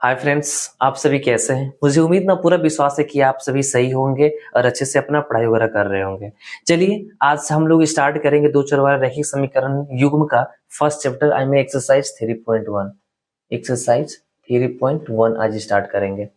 Hi friends, आप सभी कैसे हैं? मुझे उम्मीद ना पूरा विश्वास है कि आप सभी सही होंगे और अच्छे से अपना पढ़ाई वगैरह कर रहे होंगे। चलिए आज हम लोग स्टार्ट करेंगे दो चर वाला रैखिक समीकरण युग्म का फर्स्ट चैप्टर आई में एक्सरसाइज 3.1। एक्सरसाइज 3.1 आज स्टार्ट करेंगे।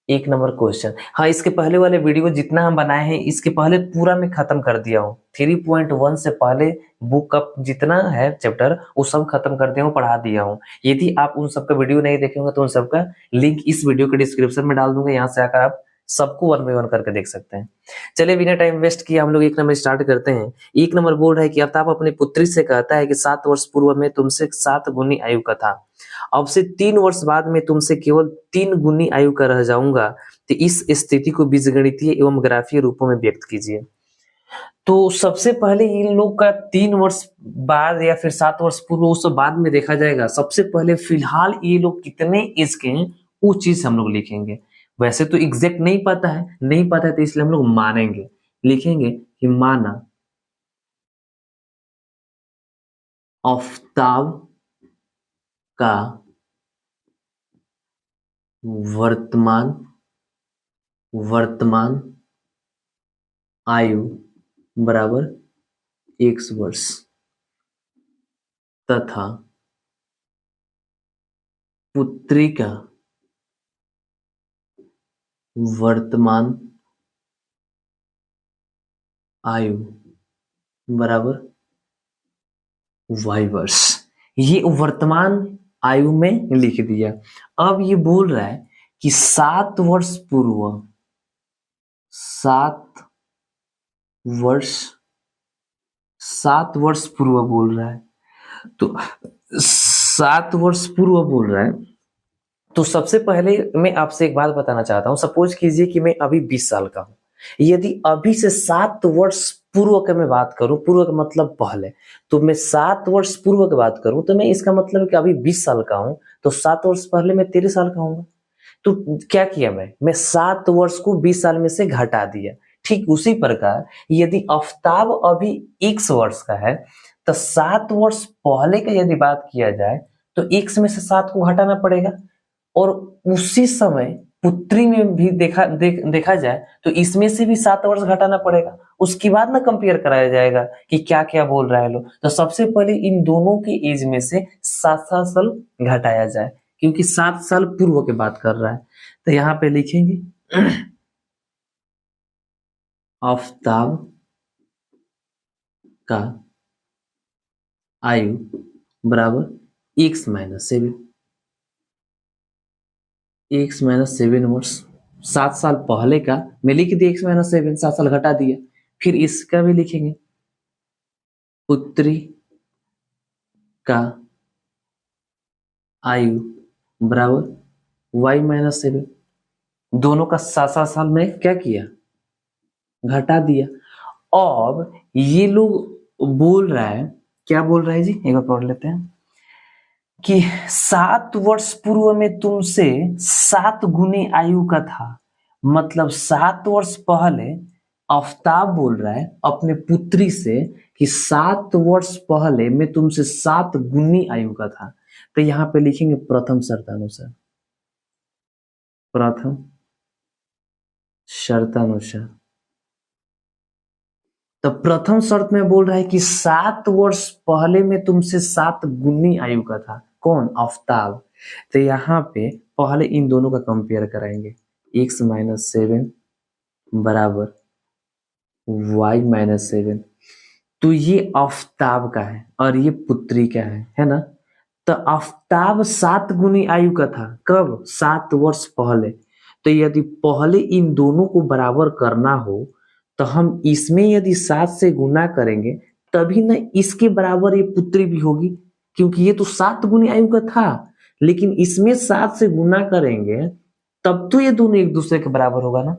एक नंबर क्वेश्चन। हाँ, इसके पहले वाले वीडियो जितना हम बनाए हैं इसके पहले पूरा मैं खत्म कर दिया हूँ। 3.1 से पहले बुक का जितना है चैप्टर वो सब खत्म कर दिया हूँ, पढ़ा दिया हूँ। यदि आप उन सबका वीडियो नहीं देखे होंगे तो उन सबका लिंक इस वीडियो के डिस्क्रिप्शन में डाल दूंगा, यहाँ से आकर आप सबको 1 बाय 1 करके देख सकते हैं। चलिए बिना टाइम वेस्ट किए हम लोग एक नंबर स्टार्ट करते हैं। एक नंबर बोल रहा है कि अमिताभ अपनी पुत्री से कहता है कि 7 वर्ष पूर्व में तुमसे 7 गुनी आयु का था, अब से 3 वर्ष बाद में तुमसे केवल 3 गुनी आयु का रह जाऊंगा, तो इस स्थिति को बीजगणितीय एवं ग्राफीय रूपों में व्यक्त कीजिए। तो सबसे पहले इन लोग का 3 वर्ष बाद या फिर 7 वर्ष पूर्व उस बाद में देखा जाएगा। सबसे पहले फिलहाल ये लोग कितने एज के हैं वो चीज हम लोग लिखेंगे। वैसे तो एग्जैक्ट नहीं पता है तो इसलिए हम लोग मानेंगे, लिखेंगे कि माना आफताब का वर्तमान आयु बराबर x वर्ष तथा पुत्री का वर्तमान आयु बराबर y वर्ष। ये वर्तमान आयु में लिख दिया। अब ये बोल रहा है कि 7 वर्ष पूर्व बोल रहा है, तो 7 वर्ष पूर्व बोल रहा है। तो सबसे पहले मैं आपसे एक बात बताना चाहता हूं। सपोज कीजिए कि मैं अभी 20 साल का हूं। यदि अभी से 7 वर्ष पूर्व की मैं बात करूं, पूर्व का मतलब पहले, तो मैं 7 वर्ष पूर्व की बात करूं तो मैं इसका मतलब कि अभी 20 साल का हूं, तो 7 वर्ष पहले मैं 13 साल का हूँ। तो क्या किया मैं 7 वर्ष को 20 साल में से घटा दिया। ठीक उसी प्रकार यदि आफताब अभी x वर्ष का है तो 7 वर्ष पहले का यदि बात किया जाए तो x में से 7 को घटाना पड़ेगा, और उसी समय पुत्री में भी देखा जाए तो इसमें से भी 7 वर्ष घटाना पड़ेगा। उसके बाद ना कंपेयर कराया जाएगा कि क्या क्या बोल रहा है लोग। तो सबसे पहले इन दोनों की एज में से 7 साल घटाया जाए, क्योंकि 7 साल पूर्व की बात कर रहा है। तो यहाँ पे लिखेंगे आफताब का आयु बराबर x माइनस 7 वर्ष। 7 साल पहले का मैं लिख दिया x माइनस 7, 7 साल घटा दिया। फिर इसका भी लिखेंगे पुत्री का आयु बराबर y माइनस 7। दोनों का 7 साल में क्या किया, घटा दिया। अब ये लोग बोल रहा है, क्या बोल रहा है जी, एक बार पढ़ लेते हैं कि 7 वर्ष पूर्व में तुमसे 7 गुनी आयु का था। मतलब 7 वर्ष पहले आफताब बोल रहा है अपने पुत्री से कि 7 वर्ष पहले मैं तुमसे 7 गुनी आयु का था। तो यहाँ पे लिखेंगे प्रथम शर्तानुसार। तो प्रथम शर्त में बोल रहा है कि 7 वर्ष पहले में तुमसे 7 गुनी आयु का था। कौन, आफताब। तो यहाँ पे पहले इन दोनों का कंपेयर कराएंगे। x माइनस 7 बराबर y माइनस 7। तो ये आफताब का है और ये पुत्री का है ना। तो आफताब 7 गुनी आयु का था कब, 7 वर्ष पहले। तो यदि पहले इन दोनों को बराबर करना हो तो हम इसमें यदि 7 से गुना करेंगे तभी ना इसके बराबर ये पुत्री भी होगी, क्योंकि ये तो 7 गुनी आयु का था, लेकिन इसमें 7 से गुना करेंगे तब तो ये दोनों एक दूसरे के बराबर होगा ना।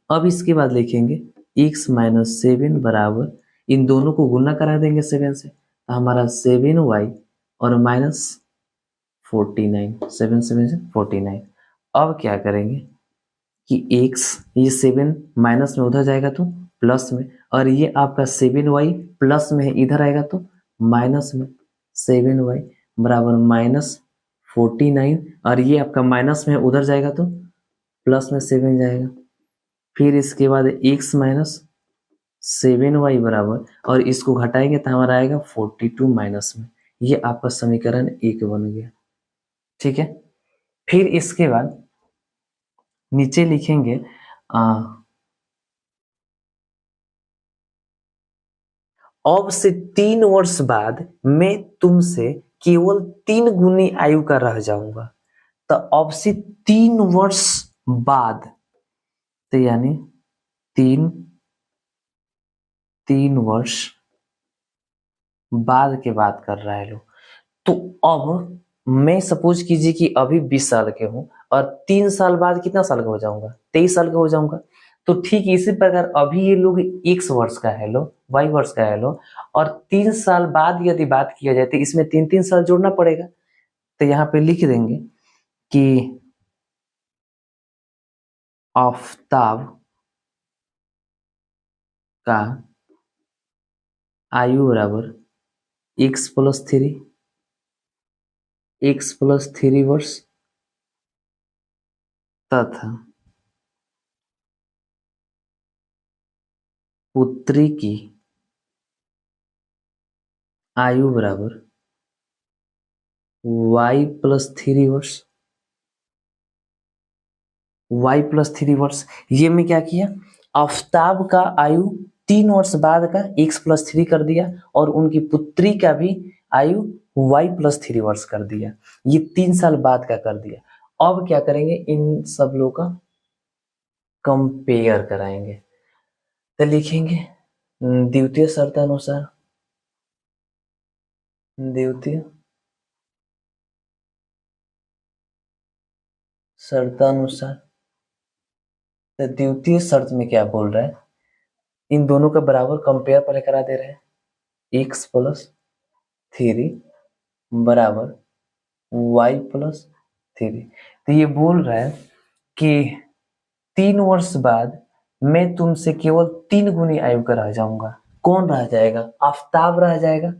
अब इसके बाद लिखेंगे x माइनस 7 बराबर, इन दोनों को गुना करा देंगे 7 से, तो हमारा 7y और माइनस 49, 7 से 49। अब क्या करेंगे कि x, ये 7 माइनस में उधर जाएगा तो प्लस में, और ये आपका 7y प्लस में है इधर आएगा तो माइनस में। 7y बराबर माइनस 49, और ये आपका माइनस में उधर जाएगा तो प्लस में 7 जाएगा। फिर इसके बाद x माइनस 7y बराबर, और इसको घटाएंगे तो हमारा आएगा 42 माइनस में। ये आपका समीकरण 1 बन गया। ठीक है, फिर इसके बाद नीचे लिखेंगे अब से 3 वर्ष बाद मैं तुमसे केवल 3 गुनी आयु का रह जाऊंगा। तो अब से 3 वर्ष बाद, तो यानी 3 वर्ष बाद के बात कर रहा है लोग। तो अब मैं सपोज कीजिए कि अभी 20 साल के हूं और 3 साल बाद कितना साल का हो जाऊंगा, 23 साल का हो जाऊंगा। तो ठीक इसी प्रकार अभी ये लोग x वर्ष का है लो, y वर्ष का है लो, और 3 साल बाद यदि बात किया जाए तो इसमें 3-3 साल जोड़ना पड़ेगा। तो यहाँ पे लिख देंगे कि आफ्ताब का आयु बराबर x प्लस 3 वर्ष तथा पुत्री की आयु बराबर y प्लस 3 वर्ष। y प्लस 3 वर्ष, ये में क्या किया, आफ्ताब का आयु 3 वर्ष बाद का x प्लस 3 कर दिया, और उनकी पुत्री का भी आयु y प्लस 3 वर्ष कर दिया। ये 3 साल बाद का कर दिया। अब क्या करेंगे, इन सब लोग का कंपेयर कराएंगे। तो लिखेंगे द्वितीय शर्तानुसार, द्वितीय शर्तानुसार। तो द्वितीय शर्त में क्या बोल रहा है, इन दोनों का बराबर कंपेयर पहले करा दे रहे हैं। x प्लस 3 बराबर y प्लस 3। तो ये बोल रहा है कि 3 वर्ष बाद मैं तुमसे केवल 3 गुनी आयु का रह जाऊंगा। कौन रह जाएगा, आफ्ताब रह जाएगा।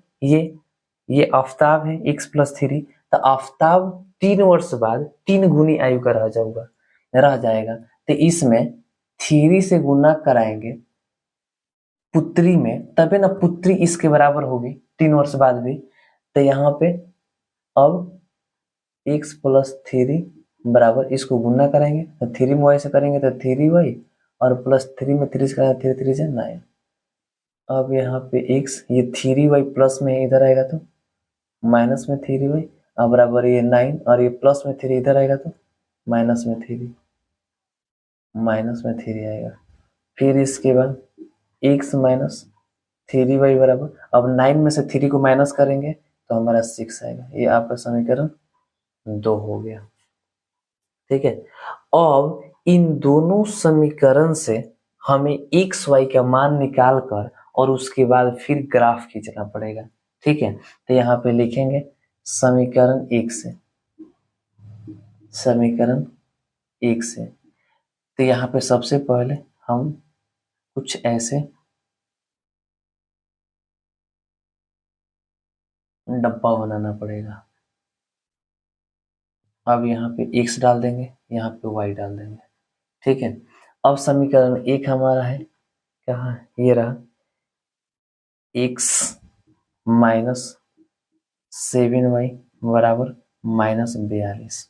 ये आफ्ताब है x प्लस 3, तो आफ्ताब 3 वर्ष बाद 3 गुनी आयु का रह जाएगा। तो इसमें 3 से गुना कराएंगे पुत्री में, तबे ना पुत्री इसके बराबर होगी 3 वर्ष बाद भी। तो यहाँ पे अब x प्लस 3 बराबर, इसको गुना करेंगे तो 3 में y से करेंगे तो 3y, और प्लस 3 में 3 से करेंगे 3 से 9। अब यहाँ पे x, ये 3y प्लस में इधर आएगा तो माइनस में 3y, अब बराबर ये 9, और ये प्लस में 3 इधर आएगा तो माइनस में 3 आएगा। फिर इसके बाद x माइनस 3y बराबर, अब 9 में से 3 को माइनस करेंगे तो हमारा 6 आएगा। ये आपका समीकरण 2 हो गया। ठीक है, अब इन दोनों समीकरण से हमें x y का मान निकाल कर और उसके बाद फिर ग्राफ खींचना पड़ेगा। ठीक है, तो यहाँ पे लिखेंगे समीकरण 1 से, समीकरण 1 से। तो यहाँ पे सबसे पहले हम कुछ ऐसे डब्बा बनाना पड़ेगा। अब यहाँ पे x डाल देंगे, यहाँ पे y डाल देंगे। ठीक है, अब समीकरण 1 हमारा है, कहाँ, ये रहा, x माइनस 7y बराबर माइनस 42।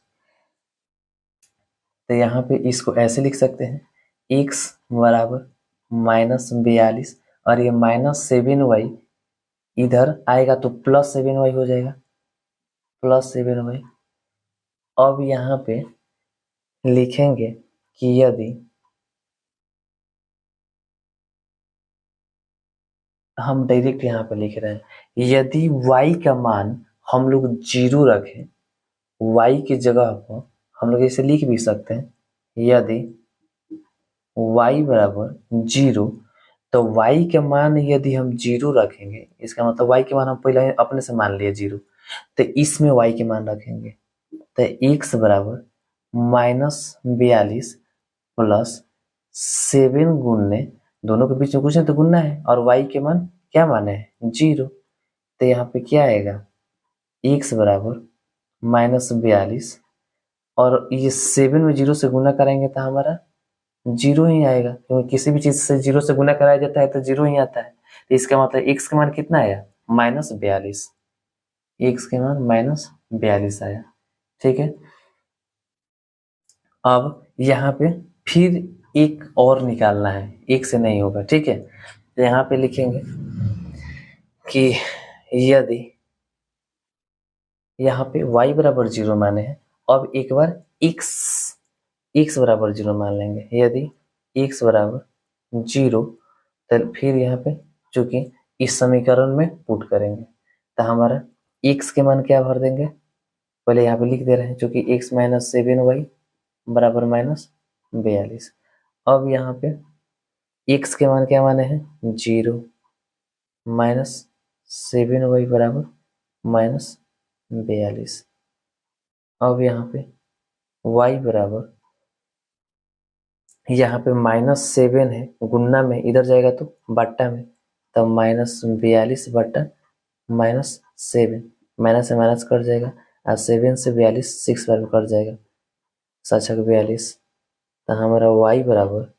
तो यहाँ पे इसको ऐसे लिख सकते हैं, x बराबर माइनस 42, और ये माइनस 7y इधर आएगा तो प्लस 7y हो जाएगा, प्लस 7y। अब यहाँ पे लिखेंगे कि यदि हम डायरेक्ट यहाँ पे लिख रहे हैं, यदि y का मान हम लोग 0 रखें, y की जगह पर हम लोग इसे लिख भी सकते हैं, यदि y बराबर 0, तो y के मान यदि हम 0 रखेंगे, इसका मतलब y के मान हम पहले अपने से मान लिए 0, तो इसमें y के मान रखेंगे, तो x बराबर माइनस 42 प्लस 7 गुणने, दोनों के बीच में कुछ नहीं तो गुणना है, और y के मान क्या माने हैं 0। तो यहाँ पे क्या आएगा, x बराबर -42 और ये 7 में 0 से गुना करेंगे तो हमारा 0 ही आएगा, क्योंकि किसी भी चीज से 0 से गुना कराया जाता है तो 0 ही आता है। तो इसका मतलब x का मान कितना आया? -42। x के मान -42 आया। ठीक है, अब यहाँ पे फिर एक और निकालना है, एक से नहीं होगा। ठीक है, तो यहाँ पे लिखेंगे कि यदि यहाँ पे y बराबर 0 माने हैं, अब एक बार x बराबर 0 मान लेंगे। यदि x बराबर 0, तो फिर यहाँ पे चूंकि इस समीकरण में पुट करेंगे तो हमारा x के मान क्या भर देंगे, पहले यहाँ पे लिख दे रहे हैं, चूंकि x माइनस 7y बराबर -42। अब यहाँ पे x के मान क्या माने हैं? 0 -7y बराबर -42। अब यहाँ पे y बराबर, यहाँ पे -7 है, गुणा में इधर जाएगा तो बट्टा में, तब -42 बट्टा -7, माइनस से माइनस कट जाएगा और 7 से 42 6 बार में कट जाएगा, 7×42। तो हमारा y बराबर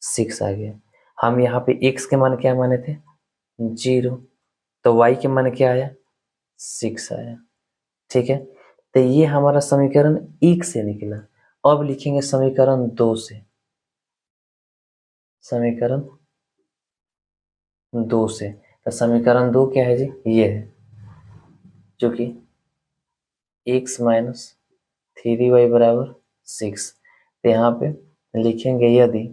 6 आ गया। हम यहाँ पे x के मान क्या माने थे? 0, तो y के मान क्या आया? 6 आया। ठीक है, तो ये हमारा समीकरण 1 से निकला। अब लिखेंगे समीकरण 2 से। समीकरण 2 से, तो समीकरण 2 क्या है जी? ये है, जो कि x माइनस 3y बराबर 6। तो यहाँ पे लिखेंगे यदि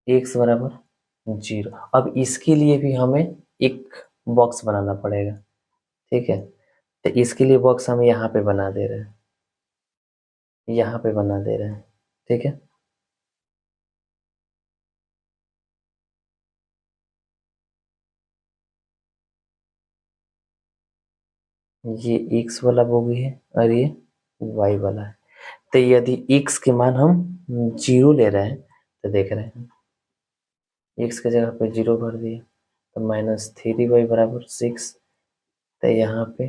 x बराबर 0। अब इसके लिए भी हमें एक बॉक्स बनाना पड़ेगा। ठीक है, तो इसके लिए बॉक्स हम यहाँ पे बना दे रहे हैं, यहाँ पे बना दे रहे हैं। ठीक है, ये x वाला बोगी है और ये y वाला है। तो यदि x के मान हम 0 ले रहे हैं तो देख रहे हैं x के जगह पे 0 भर दिया, तो -3y बराबर 6। तो यहाँ पे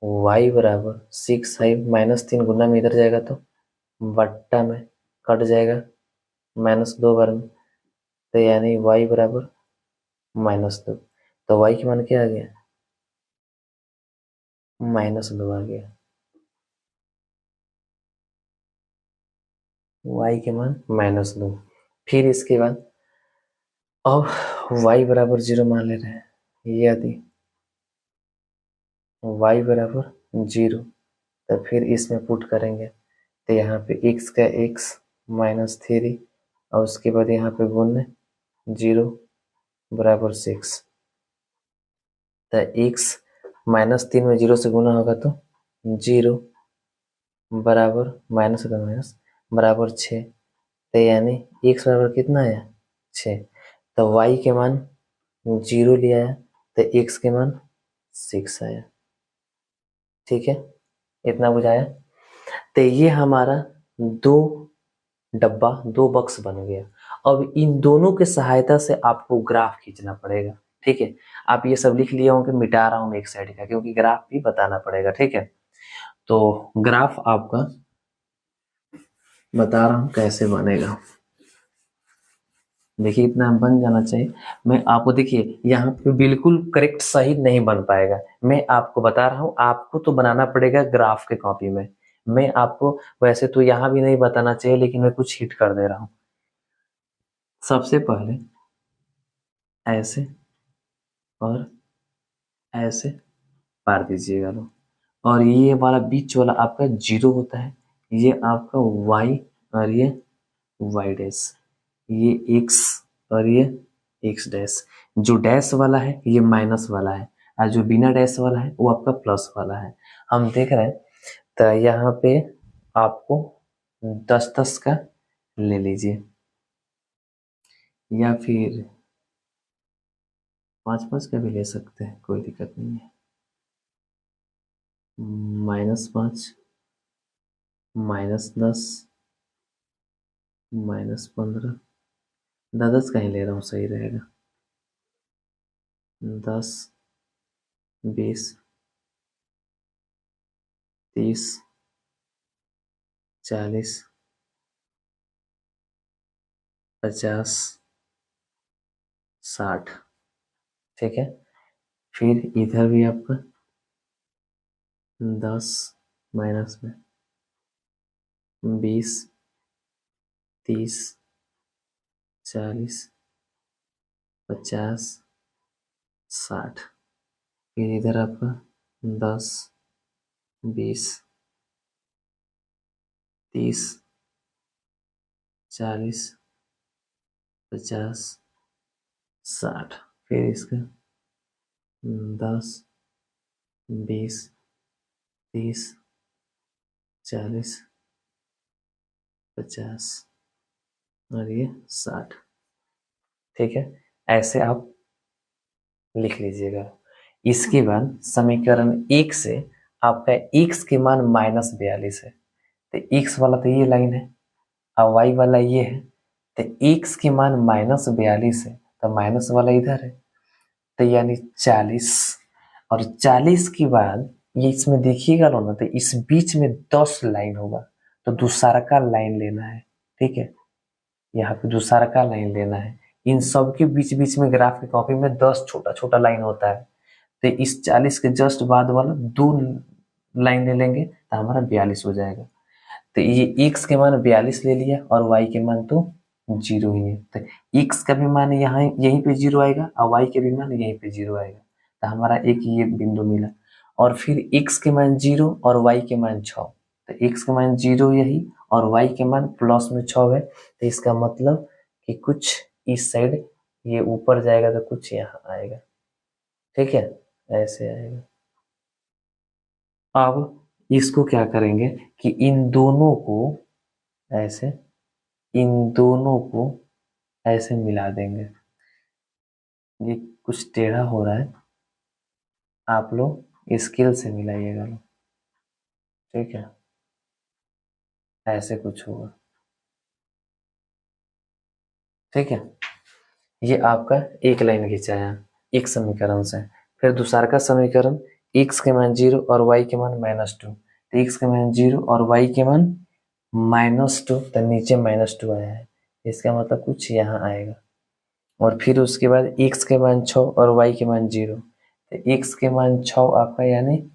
y बराबर 6 है, -3 गुना में इधर जाएगा तो बट्टा में कट जाएगा -2 बार में, तो यानी y बराबर -2। तो y के मान क्या आ गया? -2 आ गया। y के मान -2। फिर इसके बाद अब y बराबर 0 मान ले रहे हैं। यदि y बराबर 0, तो फिर इसमें पुट करेंगे तो यहाँ पे x का x -3 और उसके बाद यहाँ पे गुण 0 बराबर 6। तो x -3 में 0 से गुना होगा तो 0 बराबर माइनस होगा माइनस बराबर 6। तो यानी x बराबर कितना आया? 6। तो y के मान 0 ले आया, तो x के मान 6 आया। ठीक है, इतना बुझाया। तो ये हमारा दो डब्बा, दो बक्स बन गया। अब इन दोनों के सहायता से आपको ग्राफ खींचना पड़ेगा। ठीक है, आप ये सब लिख लिए होंगे, मिटा रहा हूं मैं एक साइड का, क्योंकि ग्राफ भी बताना पड़ेगा। ठीक है, तो ग्राफ आपका बता रहा हूं कैसे बनेगा। देखिए, इतना बन जाना चाहिए। मैं आपको, देखिए यहाँ पे बिल्कुल करेक्ट सही नहीं बन पाएगा, मैं आपको बता रहा हूँ। आपको तो बनाना पड़ेगा ग्राफ के कॉपी में। मैं आपको वैसे तो यहाँ भी नहीं बताना चाहिए, लेकिन मैं कुछ हिट कर दे रहा हूँ। सबसे पहले ऐसे और ऐसे पार दीजिएगा लो, और ये वाला बीच वाला आपका 0 होता है, ये आपका y और ये y डैश, ये x और ये x डैश। जो डैश वाला है ये माइनस वाला है, और जो बिना डैश वाला है वो आपका प्लस वाला है। हम देख रहे हैं, तो यहाँ पे आपको 10-10 का ले लीजिए, या फिर 5-5 का भी ले सकते हैं, कोई दिक्कत नहीं है। -5, -10, -15, 10-10 का ही ले रहा हूँ, सही रहेगा। 10, 20, 30, 40, 50, 60। ठीक है, फिर इधर भी आपका 10 माइनस में 20, 30, 40, 50, 60। फिर इधर आपका 10, 20, 30, 40, 50, 60। फिर इसका 10, 20, 30, 40, 50 और ये 60। ठीक है, ऐसे आप लिख लीजिएगा। इसके बाद समीकरण 1 से आपका x के मान -42 है, तो x वाला तो ये लाइन है और y वाला ये है, तो x के मान -42 है तो माइनस वाला इधर है, तो यानी 40। और 40 के बाद ये इसमें देखिएगा ना, तो इस बीच में 10 लाइन होगा, तो दूसरा का लाइन लेना है। ठीक है, यहाँ पे दूसरा का लाइन लेना है। इन सब के बीच बीच में ग्राफ की कॉपी में 10 छोटा छोटा लाइन होता है, तो इस 40 के जस्ट बाद वाला 2 लाइन ले लेंगे तो हमारा 42 हो जाएगा। तो ये x के मान 42 ले लिया और y के मान तो 0 ही है, तो x का भी मान यहाँ यहीं पे 0 आएगा और y के भी मान यहीं पे 0 आएगा, तो हमारा एक ये बिंदु मिला। और फिर x के मान 0 और y के मान 6, तो x के मान 0 यही और y के मान प्लस में 6 है, तो इसका मतलब कि कुछ इस साइड ये ऊपर जाएगा तो कुछ यहाँ आएगा। ठीक है, ऐसे आएगा। अब इसको क्या करेंगे कि इन दोनों को ऐसे, इन दोनों को ऐसे मिला देंगे। ये कुछ टेढ़ा हो रहा है, आप लोग स्केल से मिलाइएगा लोग। ठीक है, ऐसे कुछ होगा। ठीक है, ये आपका एक लाइन खिंचाया एक समीकरण से। फिर दूसरा का समीकरण x के मान 0 और y के मान -2, तो x के मान 0 और y के मान -2, तो नीचे -2 आया है, इसका मतलब कुछ यहाँ आएगा। और फिर उसके बाद x के मान 6 और y के मान 0, तो x के मान 6 आपका यानी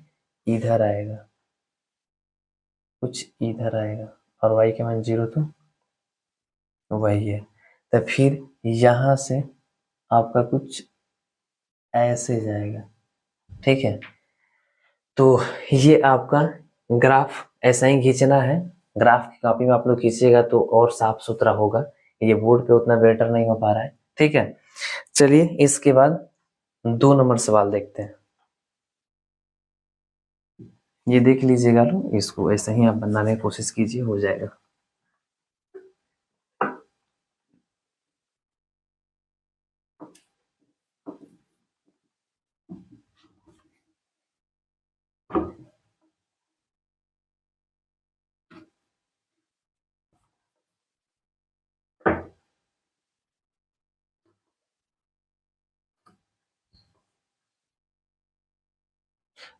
इधर आएगा, कुछ इधर आएगा, और y के मान 0 तो वही है। तो फिर यहाँ से आपका कुछ ऐसे जाएगा। ठीक है, तो ये आपका ग्राफ ऐसा ही खींचना है। ग्राफ की कॉपी में आप लोग खींचिएगा तो और साफ सुथरा होगा, ये बोर्ड पे उतना बेटर नहीं हो पा रहा है। ठीक है, चलिए इसके बाद 2 नंबर सवाल देखते हैं। ये देख लीजिएगा लोग, इसको ऐसे ही आप बनाने की कोशिश कीजिए, हो जाएगा।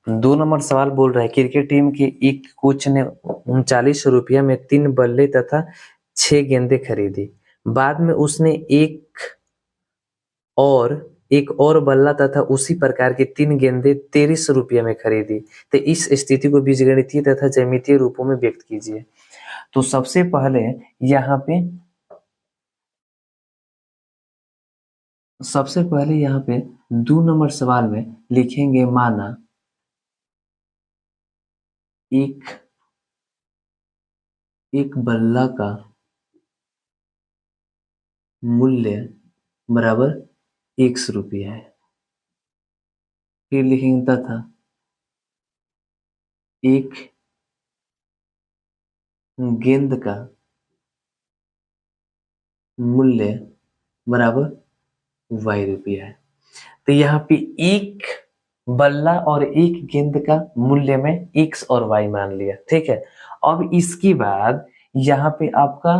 दो नंबर सवाल बोल रहा है, क्रिकेट टीम के एक कोच ने 39 रुपया में 3 बल्ले तथा 6 गेंदें खरीदी। बाद में उसने एक और बल्ला तथा उसी प्रकार की 3 गेंदें 23 रुपये में खरीदी। तो इस स्थिति को बीजगणितीय तथा ज्यामितीय रूपों में व्यक्त कीजिए। तो सबसे पहले यहाँ पे 2 नंबर सवाल में लिखेंगे, माना एक बल्ला का मूल्य बराबर 100 रुपया है। फिर लिखेंगे तथा एक गेंद का मूल्य बराबर y रुपया है। तो यहाँ पे एक बल्ला और एक गेंद का मूल्य में x और y मान लिया। ठीक है, अब इसके बाद यहाँ पे आपका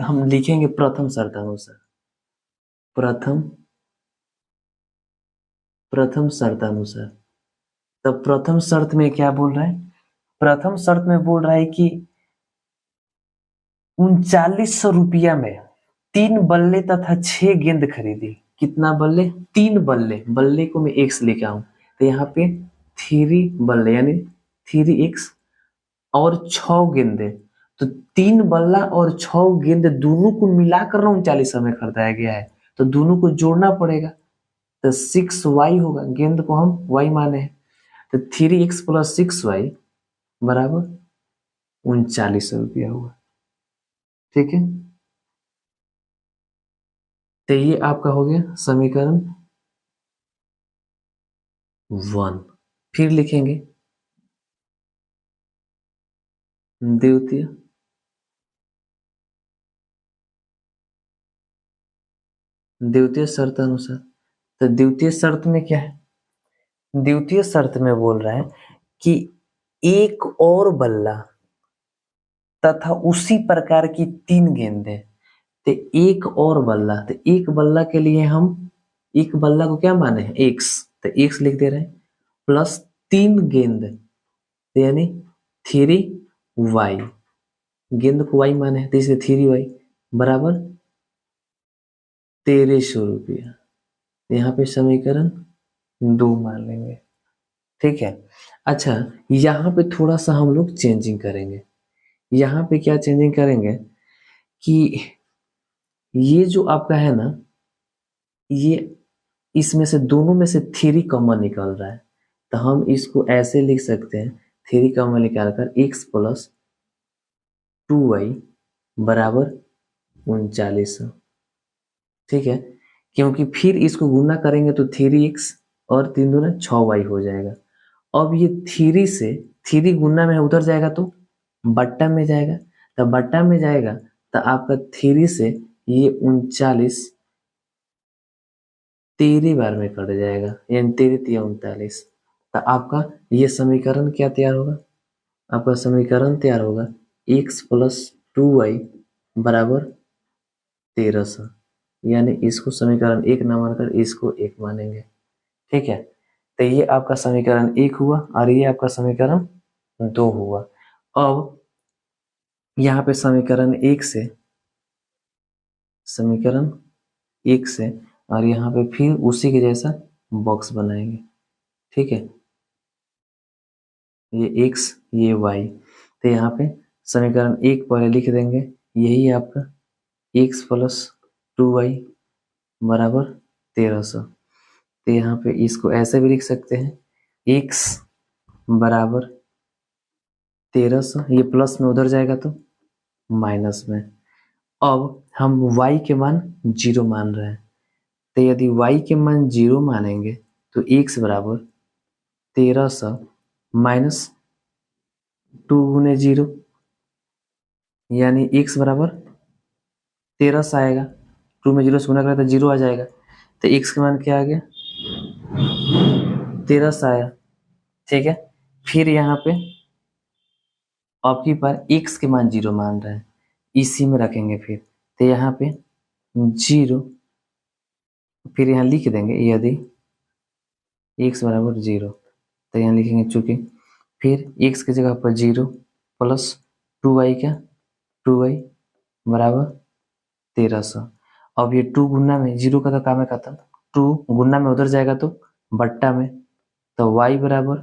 हम लिखेंगे प्रथम शर्तानुसार। प्रथम शर्तानुसार, तो प्रथम शर्त में क्या बोल रहा है, प्रथम शर्त में बोल रहा है कि 3900 रुपया में 3 बल्ले तथा 6 गेंद खरीदी। कितना बल्ले? 3 बल्ले। बल्ले को मैं एक्स लेके आऊं तो यहाँ पे 3 बल्ले यानी 3x और 6 गेंदे। तो 3 बल्ला और 6 गेंद दोनों को मिलाकर 3900 में खरीदाया गया है, तो दोनों को जोड़ना पड़ेगा। तो 6y होगा, गेंद को हम y माने हैं, तो 3x प्लस 6y बराबर 3900 रुपया हुआ। ठीक है, तो ये आपका हो गया समीकरण 1। फिर लिखेंगे द्वितीय द्वितीय शर्त अनुसार। तो द्वितीय शर्त में क्या है? द्वितीय शर्त में बोल रहा है कि एक और बल्ला तथा उसी प्रकार की 3 गेंदें। तो एक और बल्ला, तो एक बल्ला के लिए हम एक बल्ला को क्या माने हैं? एक्स, तो एक्स लिख दे रहे हैं, प्लस 3 गेंद तो यानी 3y, गेंद को y माने हैं तो इसलिए 3y बराबर 1300 रुपया। यहाँ पे समीकरण 2 मान लेंगे। ठीक है, अच्छा यहाँ पे थोड़ा सा हम लोग चेंजिंग करेंगे। यहाँ पे क्या चेंजिंग करेंगे कि ये जो आपका है ना, ये इसमें से दोनों में से 3 कॉमन निकल रहा है, तो हम इसको ऐसे लिख सकते हैं, 3 कॉमन निकाल कर x प्लस 2y बराबर 3900। ठीक है, क्योंकि फिर इसको गुना करेंगे तो 3x और 3 दूना 6y हो जाएगा। अब ये 3 से 3 गुना में उधर जाएगा तो बट्टा में जाएगा, तो बट्टा में जाएगा तो आपका 3 से ये 39 13 बार में कट जाएगा, यानी 13 या 39। तो आपका ये समीकरण क्या तैयार होगा? आपका समीकरण तैयार होगा x प्लस 2y बराबर 1300, यानी इसको समीकरण 1 ना मानकर इसको 1 मानेंगे। ठीक है, तो ये आपका समीकरण 1 हुआ और ये आपका समीकरण 2 हुआ। अब यहाँ पे समीकरण 1 से और यहाँ पे फिर उसी के जैसा बॉक्स बनाएंगे। ठीक है, ये x ये y, तो यहाँ पे समीकरण 1 पहले लिख देंगे, यही आपका x प्लस 2y बराबर 1300। तो यहाँ पे इसको ऐसे भी लिख सकते हैं, x बराबर 1300, ये प्लस में उधर जाएगा तो माइनस में। अब हम y के मान 0 मान रहे हैं, तो यदि y के मान 0 मानेंगे तो x बराबर 1300 माइनस 2 गुने 0, यानी x बराबर 1300 आएगा। 2 में 0 से गुना करें तो 0 आ जाएगा, तो x का मान क्या आ गया? 1300 आया। ठीक है, फिर यहाँ पे आपकी बार x के मान 0 मान रहे हैं, इसी में रखेंगे फिर, तो यहाँ पे 0, फिर यहाँ लिख देंगे यदि x बराबर 0, तो यहाँ लिखेंगे चूंकि, फिर x की जगह पर 0 प्लस 2y क्या 2y बराबर 1300। अब ये 2 गुना में 0 का तो काम है खत्म, 2 गुना में उधर जाएगा तो बट्टा में, तो y बराबर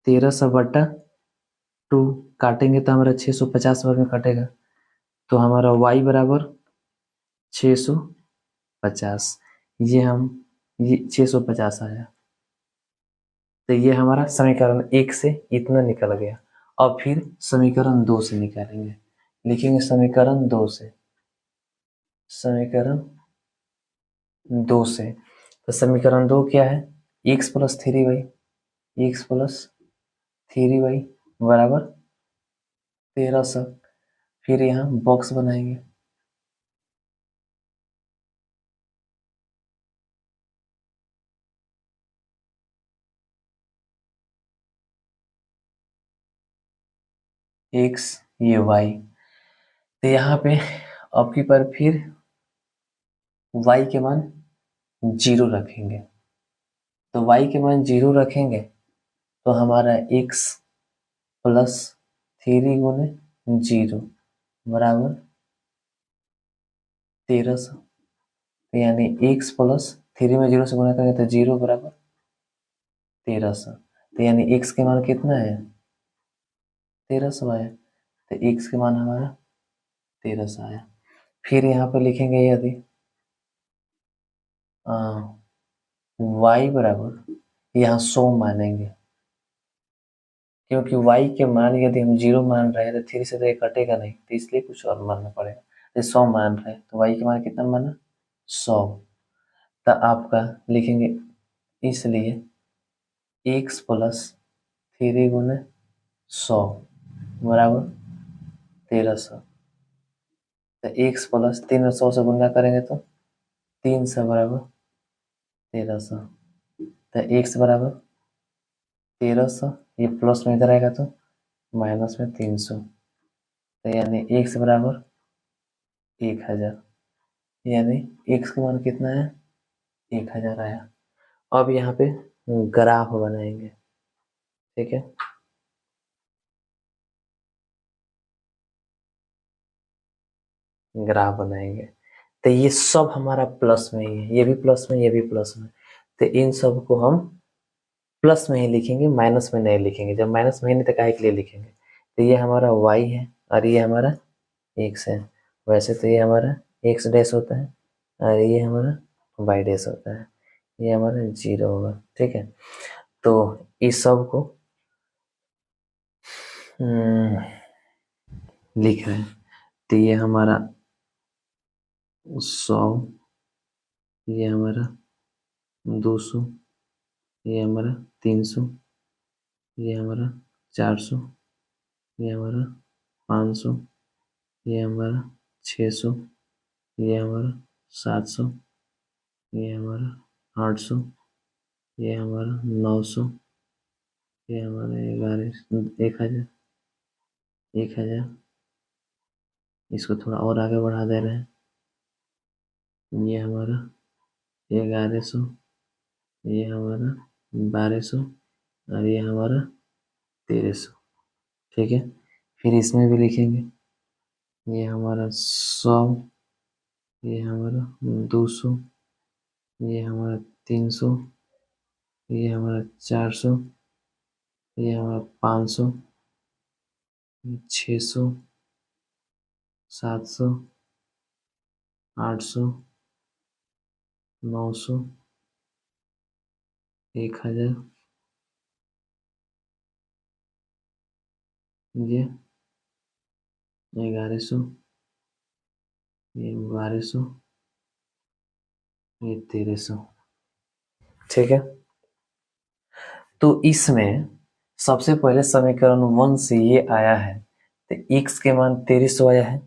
1300 बट्टा 2 काटेंगे तो हमारा 650 बार में कटेगा, तो हमारा y बराबर 650। ये 650 आया। तो ये हमारा समीकरण 1 से इतना निकल गया। अब फिर समीकरण 2 से निकालेंगे, लिखेंगे समीकरण 2 से। तो समीकरण 2 क्या है? x plus 3y, x plus 3y बराबर 1300। फिर यहाँ बॉक्स बनाएंगे, x ये y, तो यहाँ पे आपकी पर फिर y के मान 0 रखेंगे, तो y के मान 0 रखेंगे तो हमारा x प्लस 3 गुने 0 बराबर 1300, यानी x प्लस 3 में 0 से गुना करेंगे तो 0 बराबर 1300, तो यानी x के मान कितना है 1300 आया, तो x के मान हमारा 1300 आया। फिर यहाँ पर लिखेंगे यदि y बराबर, यहाँ 100 मानेंगे, क्योंकि y के मान यदि हम 0 मान रहे हैं तो 3 से तो ये कटेगा नहीं, तो इसलिए कुछ और मानना पड़ेगा। तो 100 मान रहे हैं तो y के मान कितना माना 100, तो आपका लिखेंगे इसलिए x प्लस 3 गुने 100 बराबर 1300, तो x प्लस 300 से गुना करेंगे तो 300 बराबर 1300, तो x बराबर 1300, ये प्लस में इधर आएगा तो माइनस में 300, तो यानी x बराबर 1000, यानी x का मान कितना है 1000 आया। अब यहाँ पे ग्राफ बनाएंगे, ठीक है, ग्राफ बनाएंगे, तो ये सब हमारा प्लस में ही है, ये भी प्लस में, ये भी प्लस में, तो इन सब को हम प्लस में ही लिखेंगे, माइनस में नहीं लिखेंगे। जब माइनस में ही नहीं तो काहे के लिए लिखेंगे, तो ये हमारा y है और ये हमारा x है। वैसे तो ये हमारा x डैश होता है और ये हमारा y डैश होता है, ये हमारा 0 होगा, ठीक है। तो इस सब को लिख रहे हैं, तो ये हमारा 100, ये हमारा 200, ये हमारा 300, ये हमारा 400, ये हमारा 500, ये हमारा 600, ये हमारा 700, ये हमारा 800, ये हमारा 900, ये हमारा 1000, 1000, इसको थोड़ा और आगे बढ़ा दे रहे हैं, ये हमारा 1100, ये हमारा 1200 और ये हमारा 1300, ठीक है। फिर इसमें भी लिखेंगे, ये हमारा 100, ये हमारा 200, ये हमारा 300, ये हमारा 400, ये हमारा 500, 600, 700, 800, 900, 1000, ये 1100, ये 1200, ये 1300, ठीक है। तो इसमें सबसे पहले समीकरण 1 से ये आया है, तो x के मान 1300 आया है,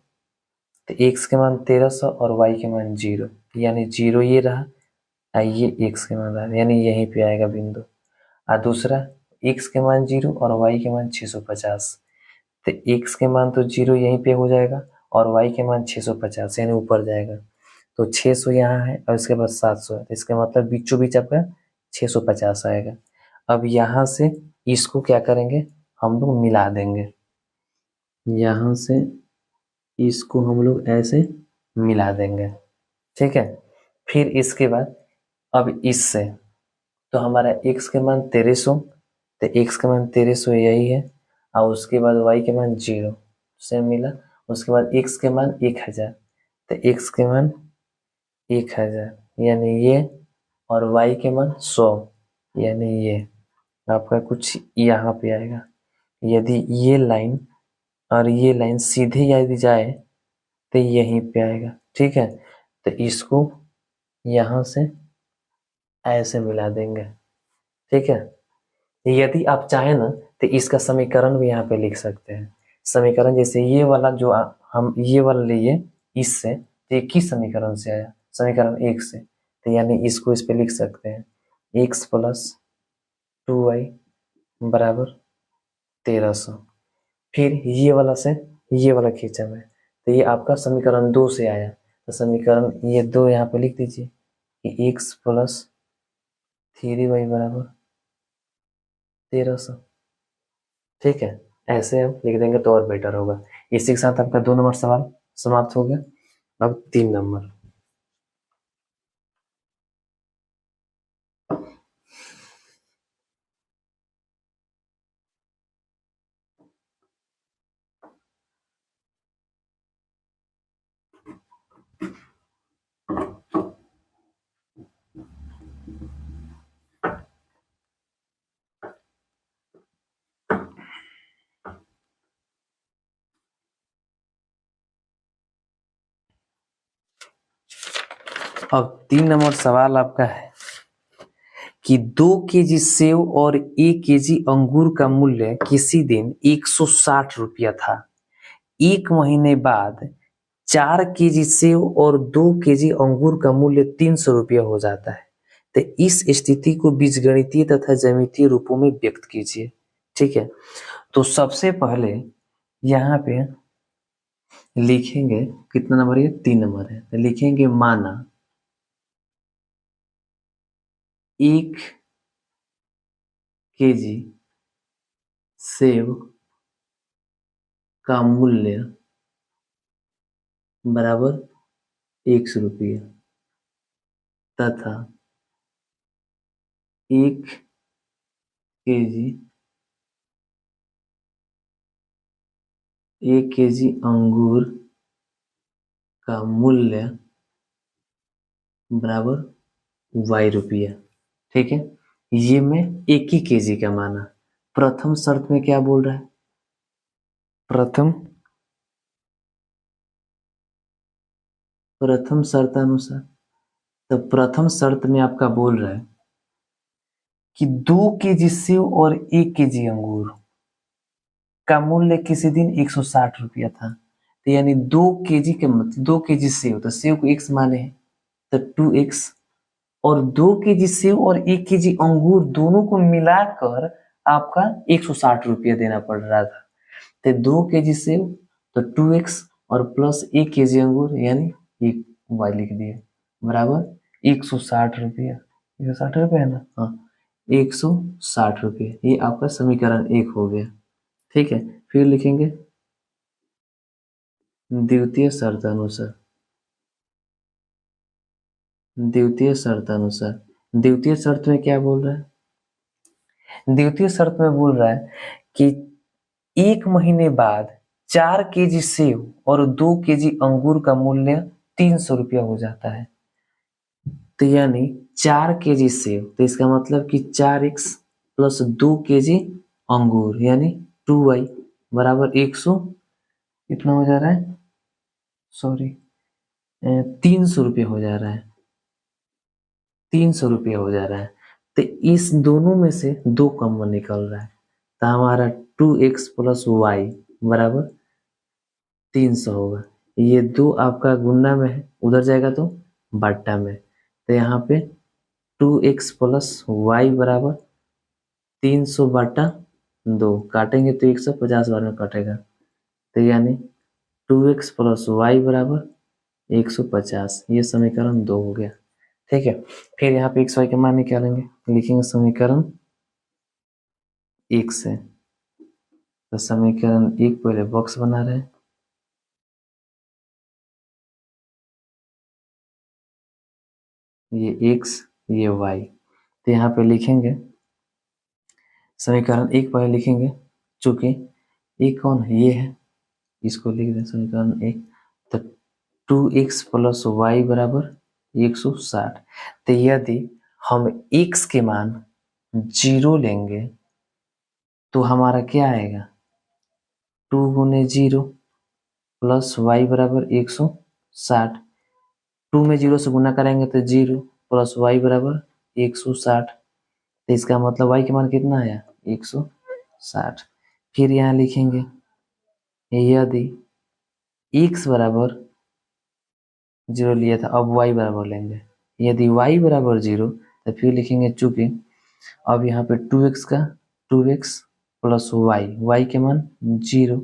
तो x के मान 1300 और y के मान 0, यानी 0 ये रहा और ये x के मान रहा, यानी यहीं पे आएगा बिंदु। और दूसरा x के मान 0 और y के मान 650, तो x के मान तो 0 यहीं पे हो जाएगा और y के मान 650, यानी ऊपर जाएगा, तो 600 यहाँ है और इसके बाद 700 है, तो इसका मतलब बीचों बीच आपका 650 आएगा। अब यहाँ से इसको क्या करेंगे, हम लोग मिला देंगे, यहाँ से इसको हम लोग ऐसे मिला देंगे, ठीक है। फिर इसके बाद अब इससे तो हमारा x के मान 1300, तो x के मान 1300 यही है, और उसके बाद y के मान 0 से मिला, उसके बाद x के मान 1000, तो x के मान 1000 यानी ये, और y के मान 100 यानी ये, आपका कुछ यहाँ पे आएगा। यदि ये लाइन और ये लाइन सीधे यदि जाए तो यहीं पे आएगा, ठीक है। तो इसको यहाँ से ऐसे मिला देंगे, ठीक है। यदि आप चाहें ना तो इसका समीकरण भी यहाँ पे लिख सकते हैं। समीकरण जैसे ये वाला जो हम ये वाला लिए इससे, तो एक ही समीकरण से आया, समीकरण 1 से, तो यानी इसको इस पे लिख सकते हैं, x प्लस 2y बराबर 1300। फिर ये वाला से ये वाला खींचा मैं, तो ये आपका समीकरण 2 से आया, तो समीकरण ये 2 यहाँ पे लिख दीजिए कि x प्लस 3y बराबर 1300, ठीक है। ऐसे हम लिख देंगे तो और बेटर होगा। इसी के साथ आपका 2 नंबर सवाल समाप्त हो गया। अब 3 नंबर। अब 3 नंबर सवाल आपका है कि 2 केजी सेव और 1 केजी अंगूर का मूल्य किसी दिन 160 रुपया था। 1 महीने बाद 4 केजी सेव और 2 केजी अंगूर का मूल्य 300 रुपया हो जाता है। तो इस स्थिति को बीजगणितीय तथा ज्यामितीय रूपों में व्यक्त कीजिए। ठीक है, तो सबसे पहले यहाँ पे लिखेंगे, कितना नंबर है? 3 नंबर है। तो लिखेंगे माना 1 केजी सेव का मूल्य बराबर 100 रुपया तथा 1 केजी 1 केजी अंगूर का मूल्य बराबर y रुपया। ठीक है, ये मैं 1 ही केजी का माना। प्रथम शर्त में क्या बोल रहा है? प्रथम शर्तानुसार, तो प्रथम शर्त में आपका बोल रहा है कि 2 केजी सेव और 1 केजी अंगूर का मूल्य किसी दिन 160 रुपया था। तो यानी 2 केजी के मतलब 2 केजी सेव, तो सेव को x माने हैं तो 2x, और 2 केजी सेव और 1 केजी अंगूर दोनों को मिलाकर आपका 160 रुपया देना पड़ रहा था। तो 2 केजी सेव तो 2x और प्लस 1 केजी अंगूर यानी एक y लिख दिए बराबर 160 रुपया। 160 रुपया है ना? हाँ, 160 रुपये। ये आपका समीकरण 1 हो गया। ठीक है, फिर लिखेंगे द्वितीय शर्तानुसार। द्वितीय शर्तानुसार, द्वितीय शर्त में क्या बोल रहा है? द्वितीय शर्त में बोल रहा है कि 1 महीने बाद 4 केजी सेव और 2 केजी अंगूर का मूल्य 300 रुपया हो जाता है। तो यानी 4 केजी सेव, तो इसका मतलब कि 4x प्लस 2 केजी अंगूर यानी 2y बराबर 100, कितना हो जा रहा है? सॉरी, 300 रुपये हो जा रहा है। 300 रुपये हो जा रहा है। तो इस दोनों में से 2 कॉमन निकल रहा है, तो हमारा 2x प्लस वाई बराबर 300 होगा। ये 2 आपका गुणा में है, उधर जाएगा तो बट्टा में। तो यहाँ पे 2x प्लस वाई बराबर 300 बटा 2, काटेंगे तो 150 बार में कटेगा। तो यानी 2x प्लस वाई बराबर 150। ये समीकरण 2 हो गया। ठीक है, फिर यहाँ पे x y के मान निकालेंगे। लिखेंगे समीकरण 1 से, तो समीकरण 1 पहले बॉक्स बना रहे हैं। ये x ये y, तो यहाँ पे लिखेंगे समीकरण 1 पहले लिखेंगे, चूंकि एक कौन है? ये है, इसको लिख दें समीकरण 1। तो 2x प्लस वाई बराबर 160। तो यदि हम x के मान 0 लेंगे तो हमारा क्या आएगा? 2 गुने 0 प्लस वाई बराबर 160। 2 में 0 से गुना करेंगे तो 0 प्लस वाई बराबर 160। तो इसका मतलब y के मान कितना आया? 160। फिर यहाँ लिखेंगे यदि x बराबर 0 लिया था, अब y बराबर लेंगे। यदि y बराबर 0 तो फिर लिखेंगे चूंकि अब यहाँ पे 2x का 2x प्लस y के मान 0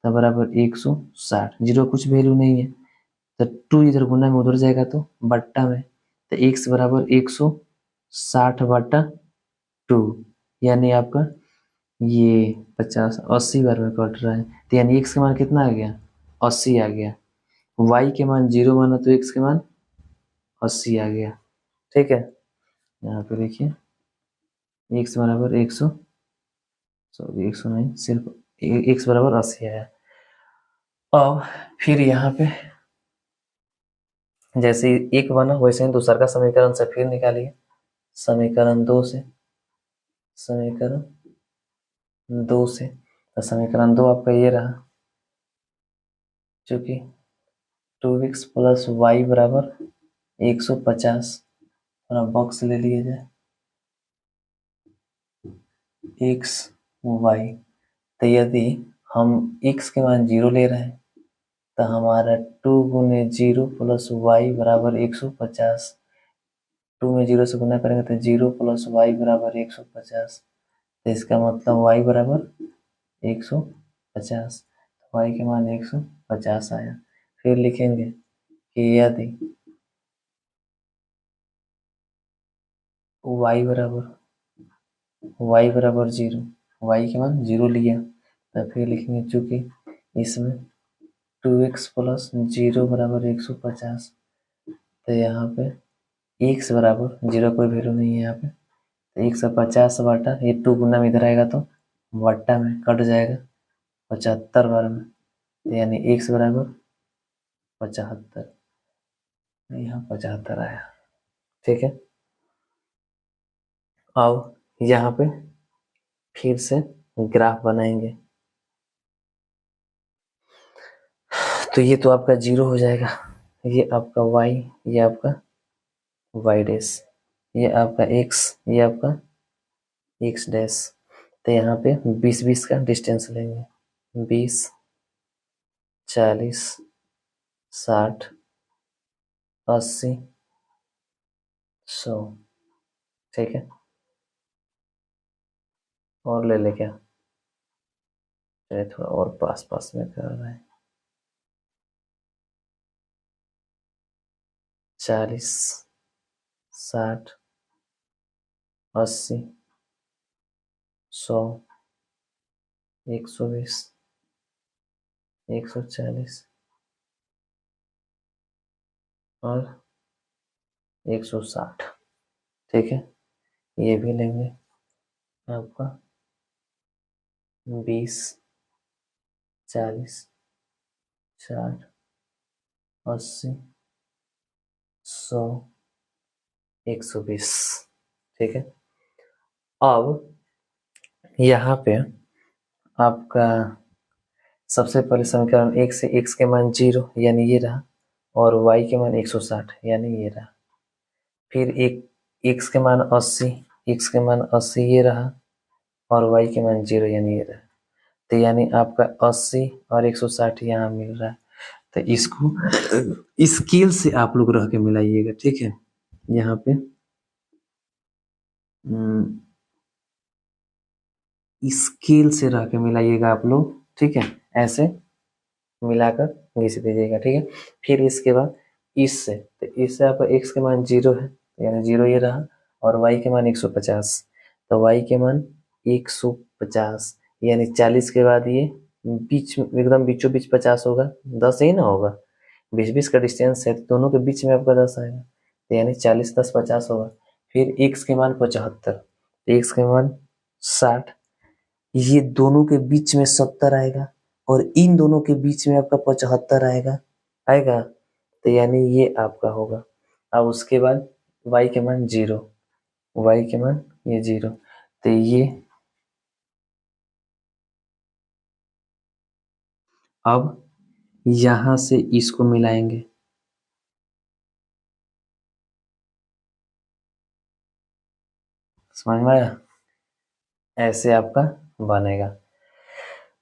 तो बराबर 160। 0 कुछ वैल्यू नहीं है, तो 2 इधर गुना में उधर जाएगा तो बट्टा में। तो x बराबर 160 बट्टा 2 यानी आपका ये 50 80 बार में कट रहा है, तो यानी x का मान कितना आ गया, 80 आ गया। y के मान 0 माना तो x के मान 80 आ गया। ठीक है, यहाँ पे देखिए x बराबर 100, सॉरी 100 नहीं, सिर्फ x बराबर 80 आया। अब फिर यहाँ पे जैसे एक बना वैसे ही दूसरा का समीकरण से फिर निकालिए। समीकरण 2 से, समीकरण 2 से, तो समीकरण 2 आपका ये रहा, चूंकि 2x प्लस वाई बराबर 150, और बॉक्स ले लिया जाए x y, तो यदि हम x के मान 0 ले रहे हैं तो हमारा 2 गुने 0 प्लस वाई बराबर 150, 2 में 0 से गुना करेंगे तो 0 प्लस वाई बराबर 150, तो इसका मतलब y बराबर 150, तो y के मान 150 आया। फिर लिखेंगे कि यदि y बराबर 0, y के मान 0 लिया, तो फिर लिखेंगे चूंकि इसमें 2x प्लस 0 बराबर 150, तो यहाँ पे x बराबर 0 कोई वैल्यू नहीं है यहाँ पे, तो 150 बटा ये 2 गुना में इधर आएगा तो बट्टा में कट जाएगा 75 बार में, तो यानी x बराबर 75, यहाँ 75 आया। ठीक है, अब यहाँ पे फिर से ग्राफ बनाएंगे, तो ये तो आपका 0 हो जाएगा, ये आपका y, ये आपका y डैश, ये आपका x, ये आपका x डैश, तो यहाँ पे 20-20 का डिस्टेंस लेंगे, 20, 40, 60, 80, 100। ठीक है, और ले ले क्या, चलिए थोड़ा और पास पास में कर रहे हैं, 40, 60, 80, 100, 120, 140 और 160। ठीक है, ये भी लेंगे आपका 20, 40, 60, 80, 100, 120। ठीक है, अब यहाँ पे आपका सबसे पहले समीकरण 1 से x के मान 0 यानी ये रहा, और y के मान 160 यानी ये रहा, फिर एक x के मान 80, x के मान 80 ये रहा, और y के मान 0 यानी ये रहा, तो यानी आपका 80 और 160 यहाँ मिल रहा है, तो इसको स्केल से आप लोग रह के मिलाइएगा। ठीक है, यहाँ पे स्केल से रह के मिलाइएगा आप लोग। ठीक है, ऐसे मिलाकर घिस दीजिएगा। ठीक है, फिर इसके बाद इससे, तो इससे आपका x के मान 0 है यानी 0 ये रहा, और y के मान 150, तो y के मान 150 यानी 40 के बाद ये बीच में एकदम बीचों बीच 50 होगा, 10 ही ना होगा, 20-20 का डिस्टेंस है तो दोनों के बीच में आपका 10 आएगा, तो यानी 40 10 50 होगा। फिर x के मान 75, x के मान 60, ये दोनों के बीच में 70 आएगा, और इन दोनों के बीच में आपका 75 आएगा आएगा, तो यानी ये आपका होगा। अब उसके बाद y के मान 0, y के मान ये 0, तो ये अब यहां से इसको मिलाएंगे, समझ में आया, ऐसे आपका बनेगा।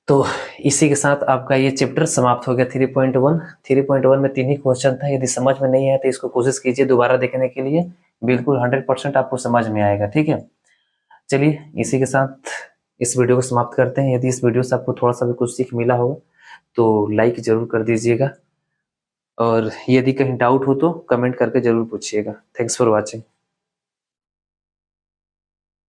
तो इसी के साथ आपका ये चैप्टर समाप्त हो गया 3.1। 3.1 में 3 ही क्वेश्चन था, यदि समझ में नहीं आया तो इसको कोशिश कीजिए दोबारा देखने के लिए, बिल्कुल 100% आपको समझ में आएगा। ठीक है, चलिए इसी के साथ इस वीडियो को समाप्त करते हैं। यदि इस वीडियो से आपको थोड़ा सा भी कुछ सीख मिला होगा तो लाइक जरूर कर दीजिएगा, और यदि कहीं डाउट हो तो कमेंट करके जरूर पूछिएगा। Thanks for watching.